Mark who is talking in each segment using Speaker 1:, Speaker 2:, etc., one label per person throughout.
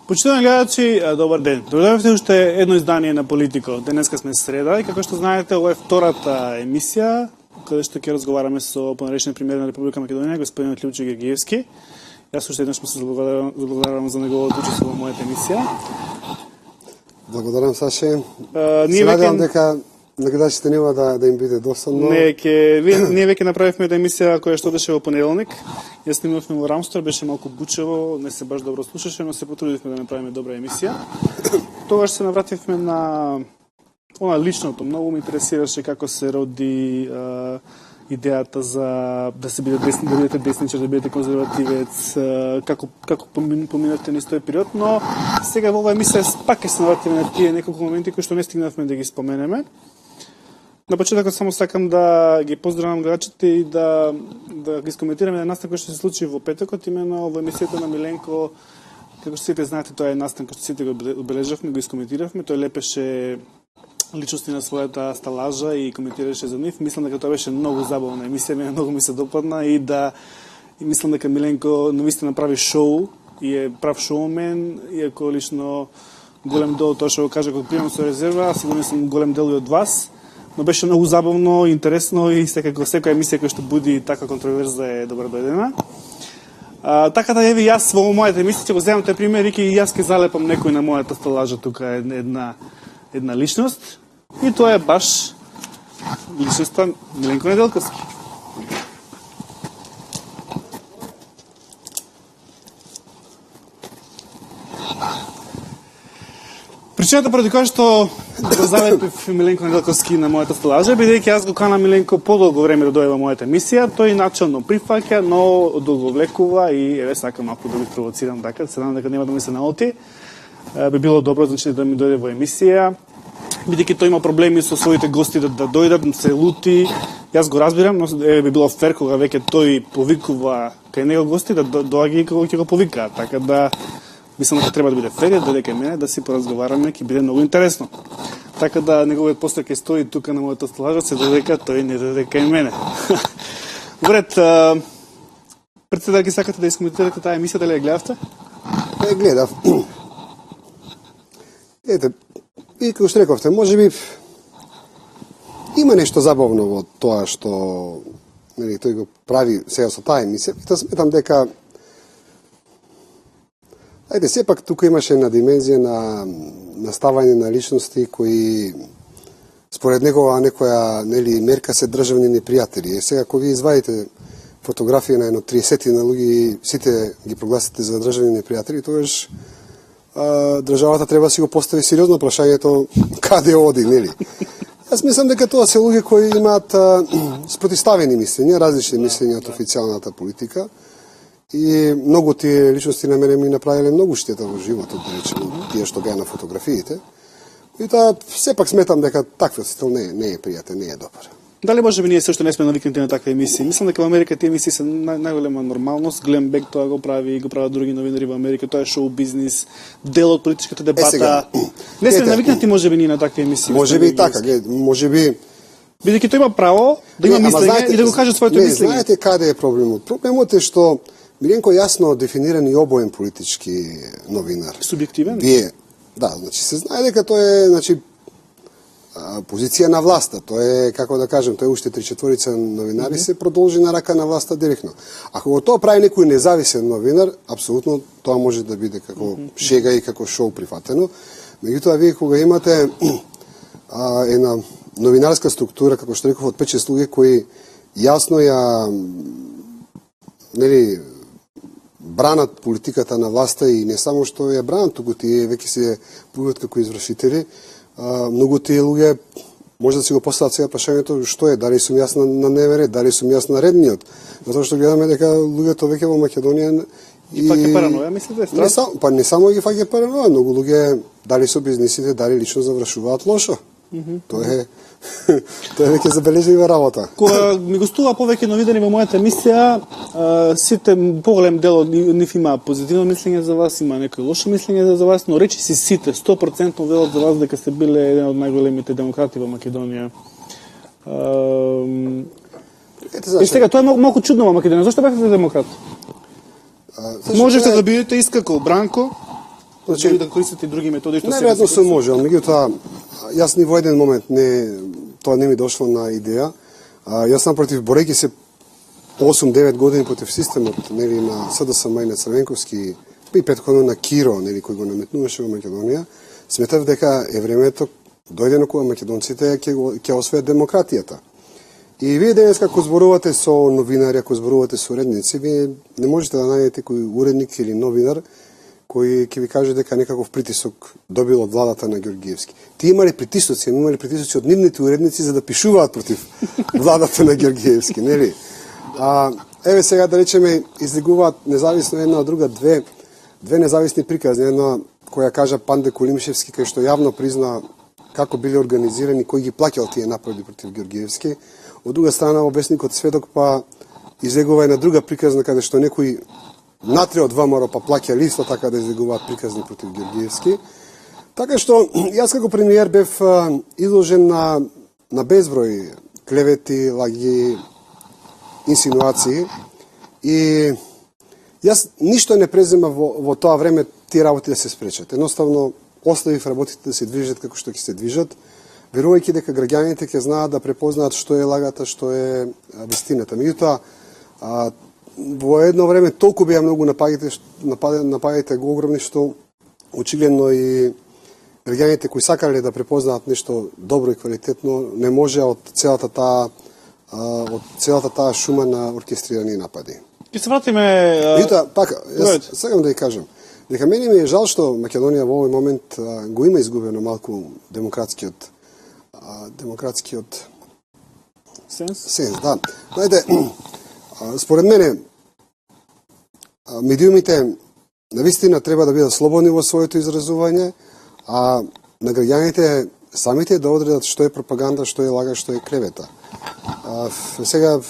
Speaker 1: Почитувани гледачи, добар ден. Дојдовте уште едно издание на Политико. Денеска сме среда и како што знаете, ова е втората емисија каде што ќе разговараме со понаречниот премиер на Република Македонија, господинот Љупчо Георгиевски. Јас уште еднаш му се благодарам за неговото учество во мојата емисија.
Speaker 2: Благодарам, Саше. Се надевам дека гледачите нема да им биде досадно.
Speaker 1: Ние веќе направивме една емисија која што беше во понеделник. Јас снимавме во Рамстор, беше малку бучево, не се баш добро слушаше, но се потрудивме да направиме добра емисија. Тогаш се навративме на она личното. Многу ме интересираше како се роди идејата за да се биде десни, да бидете десничар, да бидете конзервативец, како поминавте низ тој период, но сега во оваа емисија пак ќе се навратиме на тие неколку моменти кои што не стигнавме да ги споменеме. На почетокот само сакам да ги поздравам гледачите и да ги скоментираме на настан кој што се случи во петокот, имено во емисијата на Миленко. Како што сите знаете, тоа е настан кој што сите го обележавме, го искоментиравме, тој лепеше личности на својата сталажа и коментираше за нив. Мислам дека тоа беше многу забавна емисија, многу ми се допадна и мислам дека Миленко навистина прави шоу и е прав шоумен, иако лично голем дел тоа што го кажа кога примам со резерва, сигурно сум голем дел и од вас. Но беше многу забавно, интересно и секако секоја емисија која што буди така контроверза е добро дојдена. Така да еви јас во мојата емисија ќе го земам тој пример и јас ќе залепам некој на мојата сталажа тука една личност и тоа е баш личноста Миленко Неделковски. Причината поради која што го залепив Миленко Неделковски на мојата сталажа, бидејќи јас го канам Миленко подолго време да дојде во мојата емисија, тој начално прифаќа, но одолговлекува и еве сакам малку да ги провоцирам така, се надам дека нема да ми се наоти. Би било добро значи да ми дојде во емисија, бидејќи тој има проблеми со своите гости да дојдат, се лути. Јас го разбирам, но би било фер кога веќе тој повикува кај него гости да доаѓа и кога ќе го повикаат, така да мислам дека треба да биде фер, да дојде кај мене, да си поразговараме, ќе биде многу интересно. Така да неговиот постер ќе стои тука на мојата сталажа, се додека тој не дојде кај мене. Вред, председател, сакате да искоментирате таа емисија, дали ја гледавте?
Speaker 2: Не гледав. Ете, и како што рековте, можеби има нешто забавно во тоа што тој го прави сега со таа емисија. Та сметам дека сепак тука имаше една димензија на ставање на личности кои според некоја мерка се државни непријатели. Сега кога ви извадите фотографија на едно 30 на луѓе и сите ги прогласите за државни непријатели, тогаш државата треба да си го постави сериозно прашањето каде оди, нели? Јас мислам дека тоа се луѓе кои имаат спротивставени мислења, различни мислења од официјалната политика. И многу тие личности на мене ми направиле многу штета во животот, да речеме, тие што беа на фотографиите. И тоа сепак сметам дека таквиот стил не е пријатен, не е добар.
Speaker 1: Дали можеби ние сушто не сме навикнати на такви емисии? Мислам дека во Америка тие емисии се најголема нормалност. Глен Бек тоа го прави, го прават други новинари во Америка, тоа е шоу бизнис, дел од политичката дебата. Не сме навикнати можеби ние на такви емисии.
Speaker 2: Можеби и така, можеби
Speaker 1: бидејќи тој има право да има мислење и да го каже своето мислење.
Speaker 2: Не знаете каде е проблемот? Проблемот е што Миленко јасно дефиниран и обоен политички новинар.
Speaker 1: Субјективен?
Speaker 2: Да, значи се знае дека тој е позиција на власта. Тој е, како да кажем, тој уште 3/4 новинари се продолжи на рака на власта директно. Ако го тоа прави некој независен новинар, апсолутно тоа може да биде како шега и како шоу прифатено. Меѓутоа, вие кога имате една новинарска структура, како што реков, од 5-6 луѓе кои јасно ја бранат политиката на власта и не само што ја бранат, туку тие веќе се појават како извршители. Многу тие луѓе може да си го постават сега прашањето што е, дали сум јас на МВР, дали сум јас на редниот. Затоа што гледаме дека луѓето веќе во Македонија
Speaker 1: и фаќа параноја, мислите?
Speaker 2: Не само ги фаќа параноја, многу луѓе дали со бизнисите, дали лично завршуваат лошо. Тоа е веќе забележлива работа.
Speaker 1: Кога ми гостува повеќе новинари во мојата емисија, сите поголем дел од нив има позитивно мислење за вас, има некој лошо мислење за вас, но речиси сите 100% велат за вас дека сте биле еден од најголемите демократи во Македонија. И сега тоа е малку чудно во Македонија. Зошто бевте демократ? Можете да бидете искако Бранко, Значи да користите и други методи што
Speaker 2: Најверојатно се може, ал меѓутоа јас ни во еден момент тоа не ми дошло на идеја. Јас напротив, борејќи се 8-9 години против системот, нели, на СДСМ и на Црвенковски и претходно на Киро, нели, кој го наметнуваше во Македонија, сметав дека е времето дојдено кога македонците ќе освојат демократијата. И вие денес како зборувате со новинари, ако зборувате со уредници, вие не можете да најдете кој уредник или новинар кој ќе ви каже дека некаков притисок добил од владата на Ѓорѓиевски. Тие имале притисоци, имале притисоци од нивните уредници за да пишуваат против владата на Ѓорѓиевски, нели? Еве сега да речеме излегуваат независно една од друга две независни приказни, една која кажа Панде Кулимшевски кај што јавно призна како биле организирани, кој ги плаќал тие напади против Ѓорѓиевски. Од друга страна, обесникот Светок па излегува една друга приказна каде што некој натре од ВМРО па плаќа листо така да излегуваат приказни против Ѓорѓиевски. Така што јас како премиер бев изложен на безброј клевети, лаги, инсинуации и јас ништо не презема во тоа време тие работи да се спречат. Едноставно оставив работите да се движат како што ќе се движат, верувајќи дека граѓаните ќе знаат да препознаат што е лагата, што е вистината. Меѓутоа, во едно време толку беа многу нападите го огромни што очигледно и граѓаните кои сакале да препознаат нешто добро и квалитетно не може од целата таа шума на оркестрирани напади.
Speaker 1: Ќе се вратиме.
Speaker 2: Меѓутоа, пака, јас сакам да ја кажам дека мене ми е жал што Македонија во овој момент го има изгубено малку демократскиот сенс, да. Знаете, според мене медиумите навистина треба да бидат слободни во своето изразување, а на граѓаните самите да одредат што е пропаганда, што е лага, што е клевета. Сега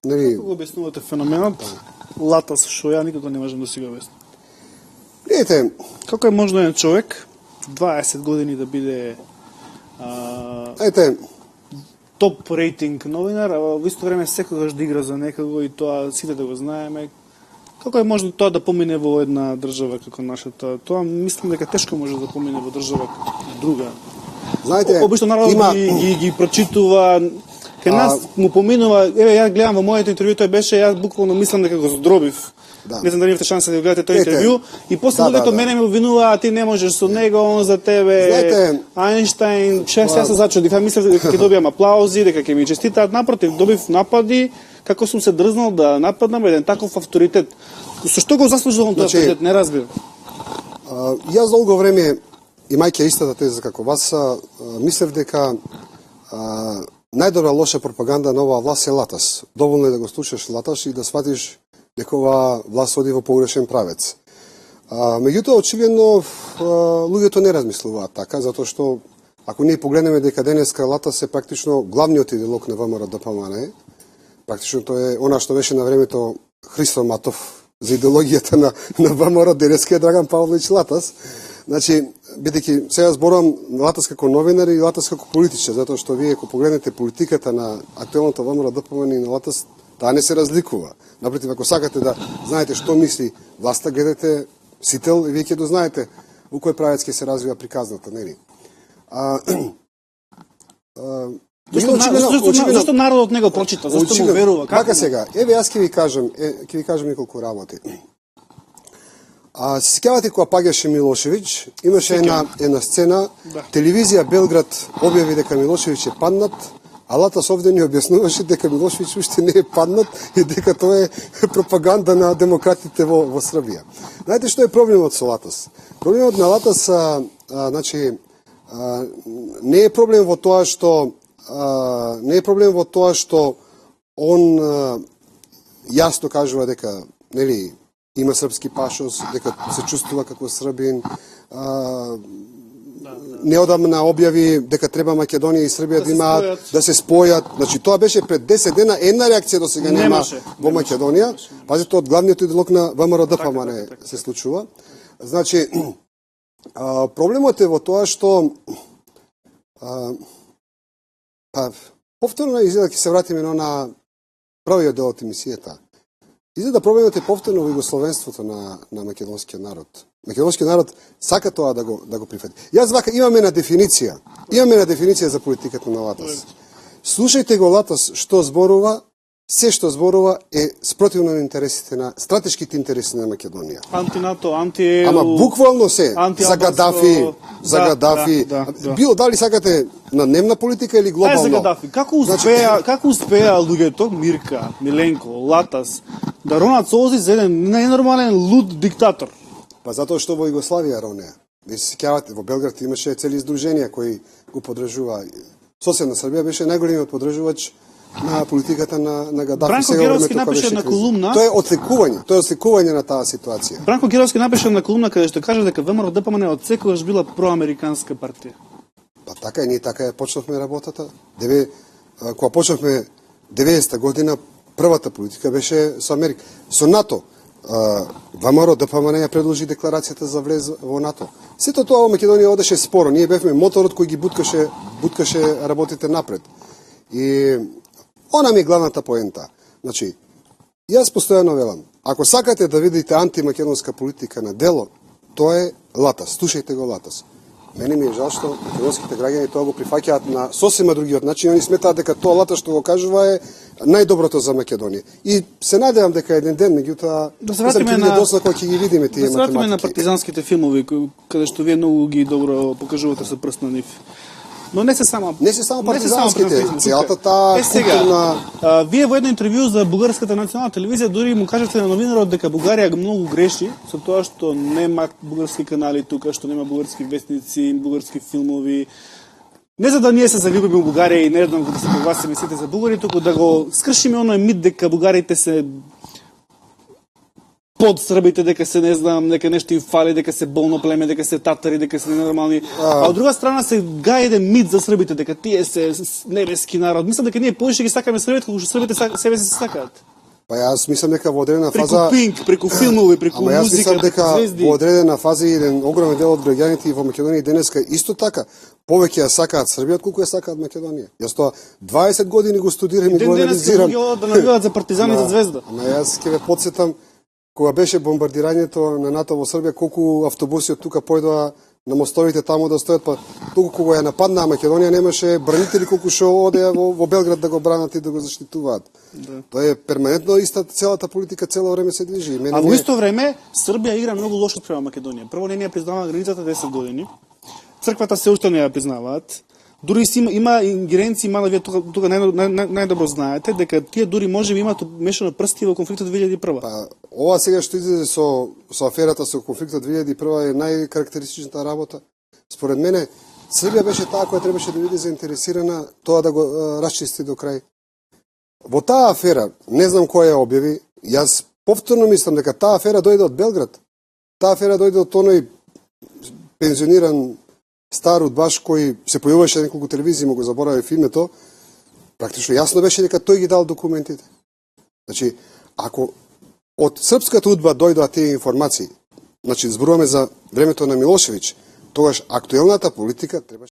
Speaker 2: нели
Speaker 1: Како го објаснувате феноменот латас што ја никако не можам да си го објаснам.
Speaker 2: Видите,
Speaker 1: Како е можно еден човек 20 години да биде топ рейтинг новинар, а во исто време секогаш да игра за некого и тоа сите да го знаеме. Како е можно тоа да помине во една држава како нашата? Тоа мислам дека тешко може да помине во држава друга.
Speaker 2: знаете,
Speaker 1: Обично народот ги прочитува. Кај нас му поминува, еве ја гледам во моето интервју, тој беше, јас буквално мислам дека го здробив.
Speaker 2: Да.
Speaker 1: Не знам дали имате шанса да го гледате тој интервју. И после луѓето мене ме обвинува, а ти не можеш со него, он за тебе.
Speaker 2: Знаете,
Speaker 1: Ајнштајн, јас се зачудив, ја мислев дека ќе добиам аплаузи, дека ќе ми честитаат, напротив, добив напади, како сум се дрзнал да нападнам еден таков авторитет. Со што го заслужувам тој авторитет, не разбирам.
Speaker 2: Јас долго време, имајќи истата теза како вас, мислев дека најдобра лоша пропаганда на оваа власт е латас. Доволно е да го слушаш латаш и да сватиш дека оваа власт оди во погрешен правец. Меѓутоа, очигледно, луѓето не размислуваат така, затоа што ако ние погледнеме дека денеска латас е практично главниот идеолог на ВМРО ДПМН, практично тоа е она што беше на времето Христо Матов за идеологијата на ВМРО, денеска е Драган Павлович Латас. Значи, бидејќи сега зборувам Латас како новинар и Латас како политичар, затоа што вие ако погледнете политиката на актуелното ВМРО ДПМН и на Латас, таа не се разликува. Напротив, ако сакате да знаете што мисли власта, гледате Сител и вие ќе дознаете во кој правец ќе се развива приказната, нели?
Speaker 1: Зашто народот не го прочита? Зашто му верува?
Speaker 2: Така сега, еве јас ќе ви кажам неколку работи. Се сеќавате кога паѓаше Милошевиќ, имаше една сцена, телевизија Белград објави дека Милошевиќ е паднат, а Латас овде ни објаснуваше дека Милошевиќ уште не е паднат и дека тоа е пропаганда на демократите во Србија. Знаете што е проблемот со Латас? Проблемот на Латас, значи, не е проблем во тоа што он јасно кажува дека, нели, има српски пашос, дека се чувствува како србин. Неодамна објави дека треба Македонија и Србија да се спојат. Значи, тоа беше пред 10 дена, една реакција до сега нема во Македонија. Пазите, од главниот идеолог на ВМРО ДПМН се случува. Значи, проблемот е во тоа што повторно изгледа ќе се вратиме на првиот дел од емисијата. Изгледа проблемот е повторно во југословенството на македонскиот народ. Македонскиот народ сака тоа да го прифати. Јас вака имаме на дефиниција за политиката на Латас. Слушајте го Латас што зборува, се што зборува е спротивно на интересите на стратешките интереси на Македонија.
Speaker 1: Анти-НАТО, анти-ЕУ.
Speaker 2: Ама буквално се за Гадафи, било дали сакате на дневна политика или глобално.
Speaker 1: За Гадафи. Како успеа луѓето, Мирка, Миленко, Латас, да ронат сози за еден ненормален луд диктатор?
Speaker 2: Па затоа што во Југославија ронеа. Ви се сеќавате, во Белград имаше цели издруженија кои го поддржуваа. Соседна Србија беше најголемиот поддржувач на политиката на Гадафи.
Speaker 1: Бранко Геровски напише на колумна.
Speaker 2: Тоа е отсекување на таа ситуација.
Speaker 1: Бранко Геровски напише на колумна каде што каже дека ВМРО ДПМН од секогаш била проамериканска партија.
Speaker 2: Па така и ние така почнавме работата. Кога почнавме 90-та година, првата политика беше со Америка. Со НАТО. ВМРО ДПМН ја предложи декларацијата за влез во НАТО. Сето тоа во Македонија одеше споро. Ние бевме моторот кој ги буткаше работите напред. И она ми е главната поента. Значи, јас постојано велам, ако сакате да видите антимакедонска политика на дело, тоа е Латас. Слушајте го Латас. Мене ми е жал што македонските граѓани тоа го прифаќаат на сосема другиот начин. Они сметаат дека тоа Латас што го кажува е најдоброто за Македонија. И се надевам дека еден ден, меѓутоа,
Speaker 1: да се вратиме на
Speaker 2: кога ќе ги видиме тие математики.
Speaker 1: Да се вратиме на партизанските филмови, каде што вие многу ги добро покажувате со прст на нив. Но не се само
Speaker 2: партизанските, целата таа културна.
Speaker 1: Вие во едно интервју за бугарската национална телевизија дури му кажете на новинарот дека Бугарија многу греши со тоа што нема бугарски канали тука, што нема бугарски вестници, бугарски филмови. Не за да ние се залюбиме во Бугарија и не знам да се прогласиме сите за бугари, туку да го скршиме оној мит дека бугарите се под србите, дека се не знам, дека нешто им фали, дека се болно племе, дека се татари, дека се ненормални. А од друга страна се гаи еден мит за србите, дека тие се небески народ. Мислам дека ние повеќе ги сакаме србите, колку што србите себе се сакаат.
Speaker 2: Па јас мислам дека во одредена фаза
Speaker 1: преку Пинк, преку филмови, преку музика,
Speaker 2: јас мислам дека
Speaker 1: звезди.
Speaker 2: Во одредена фаза еден огромен дел од граѓаните во Македонија денеска исто така повеќе ја сакаат Србија колку ја сакаат Македонија. Јас тоа 20 години го студирам и го анализирам.
Speaker 1: Денеска да навиваат за партизани за Звезда.
Speaker 2: Ама јас ќе ве потсетам кога беше бомбардирањето на НАТО во Србија, колку автобуси од тука појдоа на мостовите таму да стојат, па туку кога ја нападнаа Македонија немаше бранители колку што одеа во Белград да го бранат и да го заштитуваат. Да. Тоа е перманентно иста целата политика цело време се движи.
Speaker 1: А во исто време Србија игра многу лошо спрема Македонија. Прво не ја признава границата 10 години. Црквата се уште не ја признаваат. Дури има ингеренции, мала вие тука најдобро знаете, дека тие дури може би имаат мешано прсти во конфликтот 2001.
Speaker 2: Па, ова сега што излезе со аферата со конфликтот 2001 е најкарактеристичната работа. Според мене, Србија беше таа која требаше да биде заинтересирана тоа да го расчисти до крај. Во таа афера, не знам кој ја објави, јас повторно мислам дека таа афера дојде од Белград. Таа афера дојде од оној пензиониран стар удбаш кој се појавуваше на неколку телевизии, му го заборавив името, практично јасно беше дека тој ги дал документите. Значи, ако од српската удба дојдоа тие информации, значи зборуваме за времето на Милошевиќ, тогаш актуелната политика треба